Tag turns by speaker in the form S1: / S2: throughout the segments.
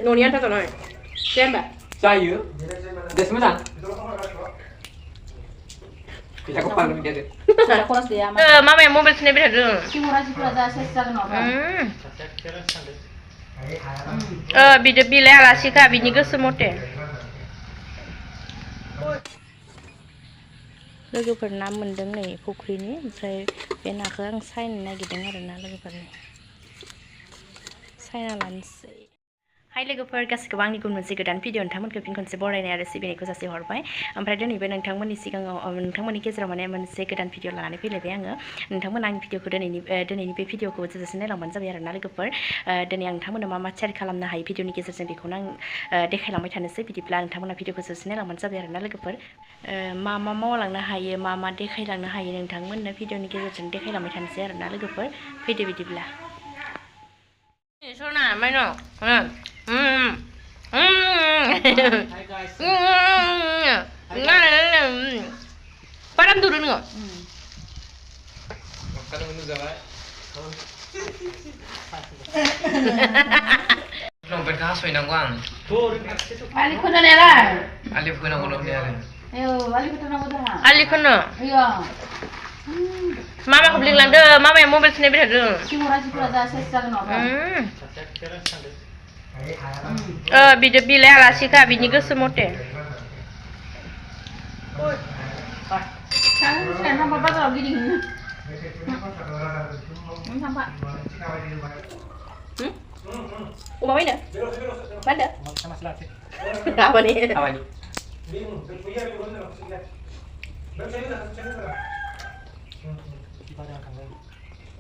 S1: न'नि आन्थाथ' नय दे होमबा
S2: जायो देस मोजां फैसाखौ पारमिट देदो
S1: मामाया मबाइल सिनायबाय थादों बिदि बिलाइ आलासिखा बिनि गोसो मथे लोगोफोर ना मोनदों नै फुख्रिनि ओमफ्राय बे नाखौ आं सायनो नागिरदों आरोना लोगोफोरनि सायना लानोसै हाय लोगोफोर गासिखौबो आंनि गुबुन मोनसे गोदान भिडिअ नोंथांमोनखौ फिन खनसे बरायनाय आरो सिबिनायखौ जासिहरबाय ओमफ्राय दिनैबो नोंथांमोननि सिगाङाव नोंथांमोननि गेजेराव माने मोनसे गोदान भिडिअ लानानै फैलायबाय आङो नोंथांमोना आंनि भिडिअखौ दिनैनि बे भिडिअखौ जोबजासे नायलांबानो जाबाय आरोना लोगोफोर दिनै आं नोंथांमोननो मा मा शेयार खालामनो हायो भिडिअनि गेजेरजों बेखौनो आं देखायलांबाय थानोसै बिदिब्ला नोंथांमोना भिडिअखौ जोबजासे नायलांबानो जाबाय आरोना लोगोफोर मा मा मावलांनो हायो मा मा देखायलांनो हायो नोंथांमोननो भिडिअनि गेजेरजों देखायलांबाय थानोसै आरोना लोगोफोर फैदो बिदिब्ला सना माइनो Param turun nggak?
S2: Makan menu jalan. Dompet kah soinang guang.
S1: Ali kena nela.
S2: Ali kena gulung dia.
S1: Ayo, Ali kena dah. Ali kena. Iya. Mama kebeli lande, mama yang mobil sini berada. Kimura dah saya kenapa? Bida bilai alasika bini ke semote. Sekarang apa pasal gini? Sampai. Uma mana? Mana? Apa nih?
S2: Apa nih?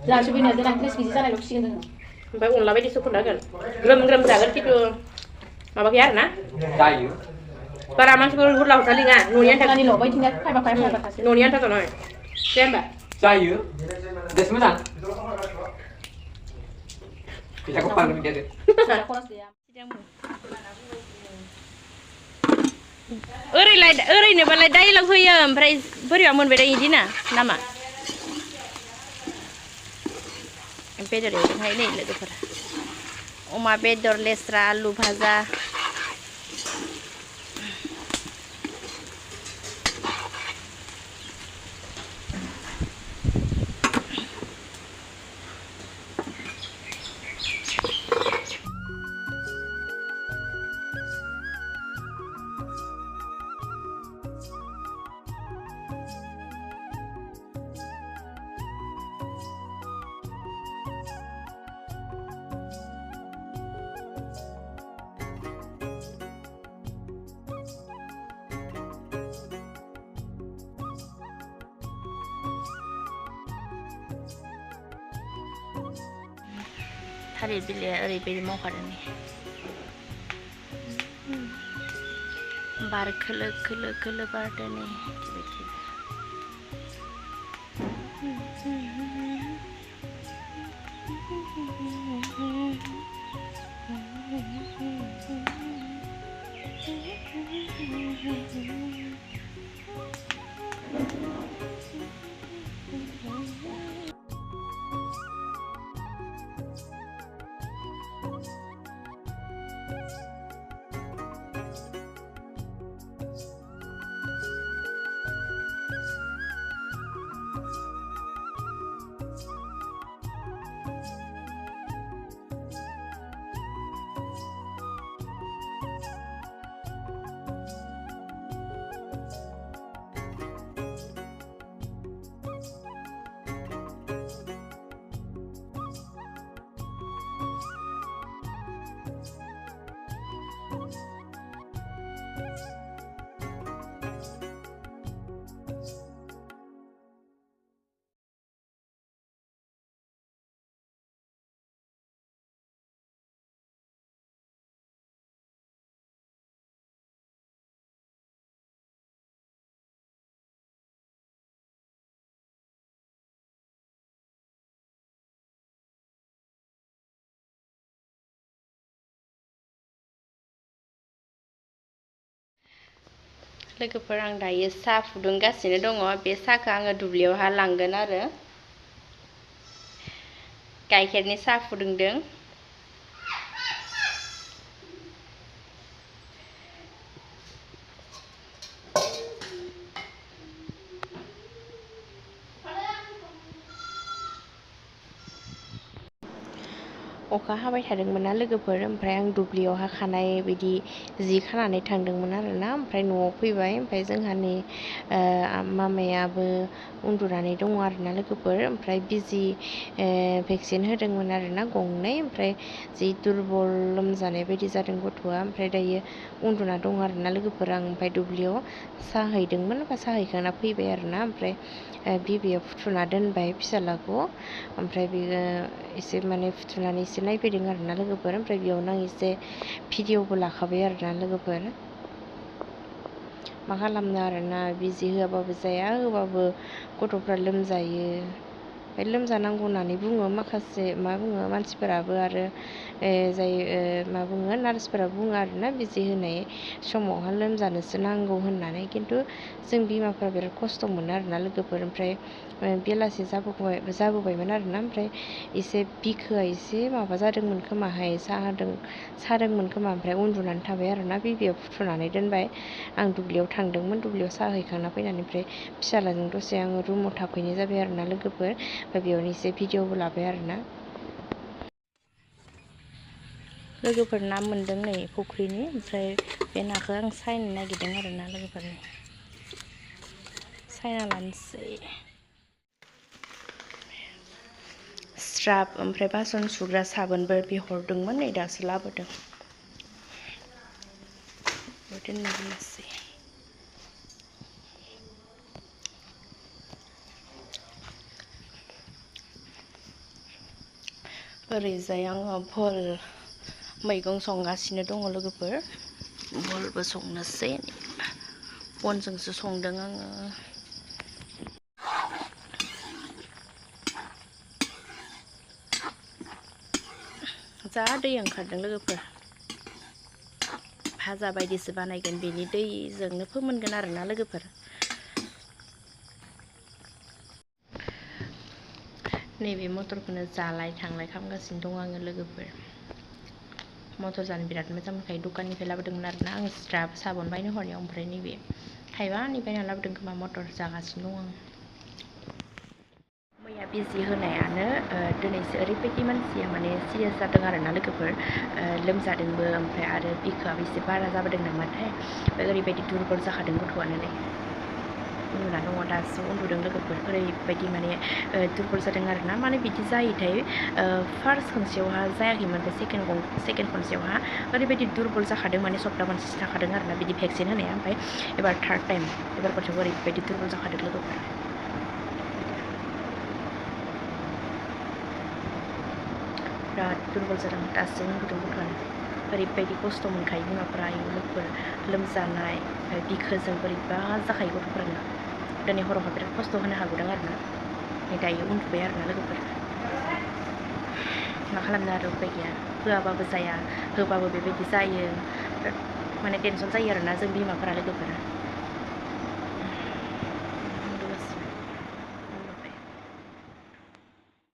S1: Jangan sebini ada nanti sisi sana lu sini tu. Sampai ulang lagi disukun dagan. Geram dagan gitu. Mama kiar na?
S2: Jayu.
S1: Para masuk ke luar laut tali nggak? Nunian tak ni lo, bayi tinggal kai pakai kasih. Nunian tak tahu. Siapa?
S2: Jayu. Des menang. Bisa aku pakai dia deh. Oरै बालाय dialogue होयो ओमफ्राय बोरैबा मोनबाय दा इदिना नामा बेदर एवदोंहाय नै लोगोफोरा अमा बेदर लेस्रा आलु भाजा थालिर बिलाइया ओरैबायदि मावखादों नै बार खोलो खोलो खोलो बारदों नै लोगोफोर आं दायो साहा फुदुंगासिनो दङ बे साहाखौ आङो दुब्लियावहा लांगोन आरो गाइखेरनि साहा फुदुंदों अखा हाबाय थादोंमोन ना लोगोफोर, ओमफ्राय आं दुब्लियावहा खानाय बिदि जि खानानै थांदोंमोन आरोना, ओमफ्राय न'आव फैबाय। ओमफ्राय जोंहानि मामायाबो उन्दुनानै दङ आरोना लोगोफोर, ओमफ्राय बिजि भेक्सिन होदोंमोन आरोना गंनै, ओमफ्राय जि दुरबल लोमजानाय बायदि जादों गथ'आ, ओमफ्राय दायो उन्दुना दङ आरोना लोगोफोर। आं ओमफ्राय दुब्लियाव साहैदोंमोन, साहैखांना फैबाय आरोना, ओमफ्राय बिबैया फुथुना दोनबाय फिसालाखौ, ओमफ्राय बियो एसे माने फुथुनानै एसे नायफैदों आरोना लोगोफोर। ओमफ्राय बेयावनो आं एसे भिडिअबो लाखाबाय आरोना लोगोफोर। मा खालामनो आरोना, बिजि होआबाबो जाया, होबाबो गथ'फ्रा लोमजायो। ओमफ्राय लोमजानांगौ होननानै बुङो माखासे मानसिफोराबो, आरो जाय मा बुङो नार्सफोरा बुङो आरोना बिजि होनाय समावहा लोमजानोसो नांगौ होननानै, खिन्थु जों बिमाफ्रा बिराद खस्थ' मोनो आरोना लोगोफोर। ओमफ्राय बेलासि जाबोबायमोन आरोना, ओमफ्राय एसे बिखोआ एसे माबा जादोंमोन खोमाहाय, सादोंमोन खोमा, ओमफ्राय उन्दुनानै थाबाय आरोना, बिबैया फुथुनानै दोनबाय। आं दुब्लियाव थांदोंमोन, दुब्लियाव साहैखांना फैनानै ओमफ्राय फिसालाजों दसे आङो रुमाव थाफैनाय जाबाय आरोना लोगोफोर। ओमफ्राय बेयावनो एसे भिडिअबो लाबाय आरोना लोगोफोर। ना मोनदों नै फुख्रिनि, ओमफ्राय बे नाखौ आं सायनो नागिरदों आरोना लोगोफोर। सायना लानोसै। स्राब ओमफ्राय बासन सुग्रा साबोनबो बिहरदोंमोन, नै दासो लाबोदों। दोननोसै। ओरैजाय आङो भल मैगं संगासिनो दङ लोगोफोर, भलबो संनोसै। बनजोंसो संदों आङो। जा दै ओंखारदों लोगोफोर, भाजा बायदिसो बानायगोन, बेनि दैजोंनो फोमोनगोन आरोना लोगोफोर। नैबे मटरखौनो जालाय थांलाय खालामगासिनो दं आङो लोगोफोर। मटर जानो बिराद मोजां मोनखायो, दखाननिफ्राय लाबोदोंमोन आरोना आं स्राब साबोन बायनो हरनायाव, ओमफ्राय नैबे थाइबानि बायना लाबोदों खोमा, मटर जागासिनो दं आं। मैया बिजि होनायानो दिनैसो ओरैबायदि मानसिया माने सिरियास जादों आरोना लोगोफोर, लोमजादोंबो, ओमफ्राय आरो बिखायाबो एसे बारा जाबोदों नामाथाय, ओरैबायदि दुरबल जाखादों गथ'आनो नै उन्दुना दङ, दासो उन्दुदों लोगोफोर। ओरैबायदि माने दुरबल जादों आरोना, माने बिदि जायोथाय फार्स्ट खनसेयावहा जायाखैमोन, ओमफ्राय सेकेन्ड खनसेयावहा ओरैबायदि दुरबल जाखादों, माने सप्ता मोनसेसो थाखादों आरोना बिदि भेक्सिन होनाया, ओमफ्राय एबार थार्ड टाइम, एबार खनसेयाव ओरैबायदि दुरबल जाखादों लोगोफोर। बिराद दुरबल जादों, दासो उन्दुदों गथ'आनो। ओरैबायदि खस्थ' मोनखायो बिमाफ्रा, आयु लोगोफोर, लोमजानाय ओमफ्राय बिखोजों बोरैबा जाखायो गथ'फोरानो। दिनै हरावहा बिराद खस्थ' होनो हागौदां आरोना, नै दायो उन्दुबाय आरोना लोगोफोर। मा खालामनो आरो उपाय गैया, होआबाबो जाया, होबाबो बेबायदि जायो, बिराद माने टेनसन जायो आरोना जों बिमाफोरा लोगोफोर।